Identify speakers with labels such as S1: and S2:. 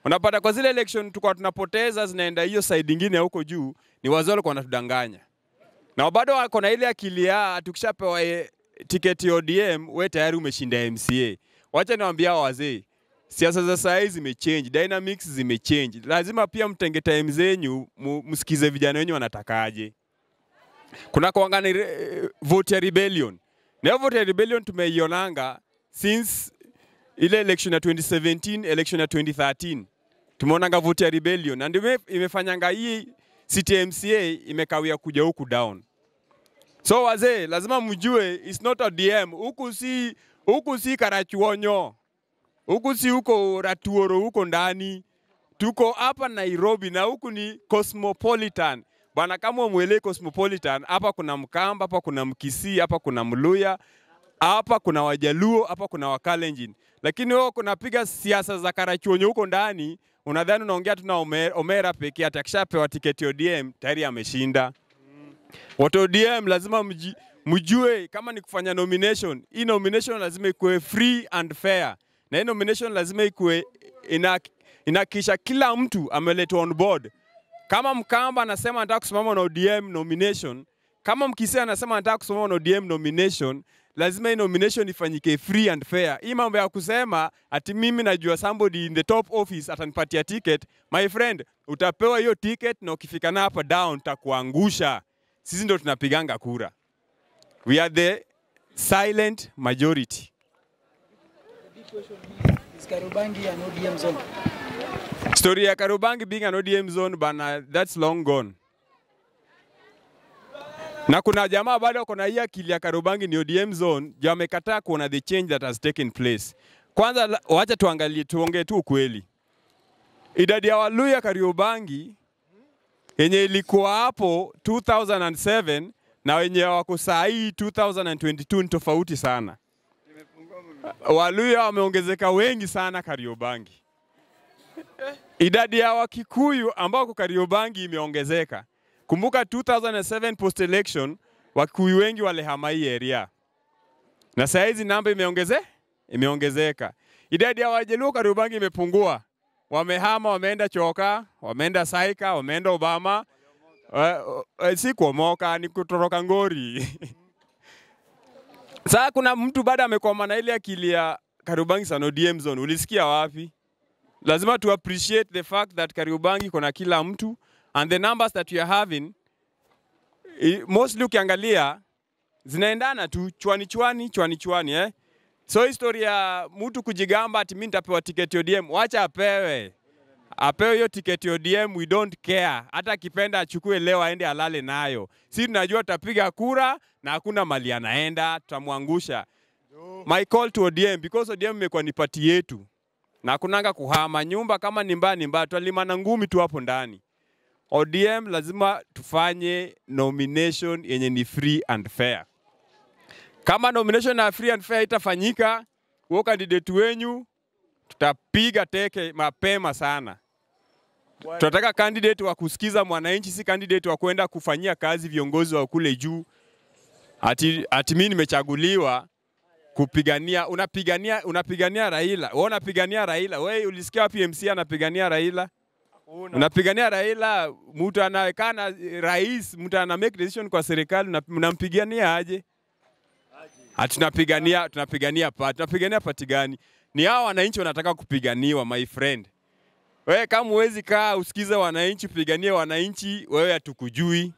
S1: Unapata kwa zile election tukua tunapoteza zinaenda hiyo side nyingine huko juu, ni wazee walikuwa wanatudanganya. Na bado wako na ile akili ya tukishapewa tiketi ya ODM, wewe tayari umeshinda MCA. Wacha niwaambie wazee, siasa za saa hizi zimechange, dynamics zimechange. Lazima pia mtenge time zenyu, msikize vijana wenyu wanatakaje. Kuna kuangana vote ya rebellion. Na vote ya rebellion tumeionanga since ile election ya 2017, election ya 2013. Tumeonanga vote ya rebellion. Na ndio imefanyanga hii city MCA imekawia kuja huku down. So wazee, lazima mjue it's not ODM. Huku si Karachuonyo. Huku si huko Ratuoro huko ndani. Tuko hapa Nairobi na huku ni Cosmopolitan. Bwana kama mwele Cosmopolitan, hapa kuna Mkamba, hapa kuna Mkisii, hapa kuna Mluya, hapa kuna Wajaluo, hapa kuna Wakalenjin. Lakini wao kunapiga siasa za Karachuonyo huko ndani, unadhani unaongea tu na Omera pekee, atakishapewa tiketi ODM tayari ameshinda. Watu ODM lazima mjue kama ni kufanya nomination, hii nomination lazima ikuwe free and fair. Na hii nomination lazima ikuwe inakisha kila mtu ameletwa on board. Kama Mkamba anasema anataka kusimama na ODM nomination, kama Mkisii anasema anataka kusimama na ODM nomination, lazima hii nomination ifanyike free and fair. Hii mambo ya kusema ati mimi najua somebody in the top office atanipatia ticket, my friend, utapewa hiyo ticket na ukifika na hapa down takuangusha. Sisi ndio tunapiganga kura. We are the silent majority.
S2: Is Kariobangi an ODM zone?
S1: Story ya Kariobangi being an ODM zone, bana, that's long gone. Na kuna jamaa bado wako na hii akili ya Kariobangi ni ODM zone, juu wamekataa kuona the change that has taken place. Kwanza wacha tuongee tu ukweli. Idadi ya Waluya Kariobangi yenye ilikuwa hapo 2007 na wenye wako saa hii 2022 ni tofauti sana. Waluya wameongezeka wengi sana Kariobangi. Idadi ya Wakikuyu ambao kwa Kariobangi imeongezeka. Kumbuka 2007 post election Wakikuyu wengi walehama hii area. Na saa hizi namba imeongezeka. Idadi ya Wajaluo Kariobangi imepungua. Wamehama, wameenda Choka, wameenda Saika, wameenda Obama. Si kuomoka, ni kutoroka ngori. Sasa kuna mtu bado amekwama na ile akili ya Kariobangi sana ODM zone. Ulisikia wapi? Lazima to appreciate the fact that Kariobangi kuna kila mtu, and the numbers that we are having mostly ukiangalia zinaendana tu chwani eh. So historia ya mtu kujigamba ati mimi nitapewa tiketi ODM, wacha apewe. Apewe hiyo tiketi ODM, we don't care. Hata akipenda achukue leo aende alale nayo. Sisi tunajua tutapiga kura na hakuna mali anaenda, tutamwangusha. My call to ODM, because ODM imekuwa ni party yetu. Na kunanga kuhama nyumba kama ni mbaya tualimana ngumi tu hapo ndani. ODM lazima tufanye nomination yenye ni free and fair. Kama nomination na free and fair itafanyika, huo candidate wenyu tutapiga teke mapema sana. Tunataka candidate wa kusikiza mwananchi, si candidate wa kwenda kufanyia kazi viongozi wa kule juu. Ati mimi nimechaguliwa kupigania, unapigania Raila. Wewe unapigania Raila. Wewe ulisikia wapi MC anapigania Raila? Unapigania Raila, mtu anawekana rais, mtu ana make decision kwa serikali, unampigania aje? Tunapigania party gani? Ni hao wananchi wanataka kupiganiwa, my friend. Wewe kama huwezi kaa usikize wananchi, piganie wananchi, wewe hatukujui.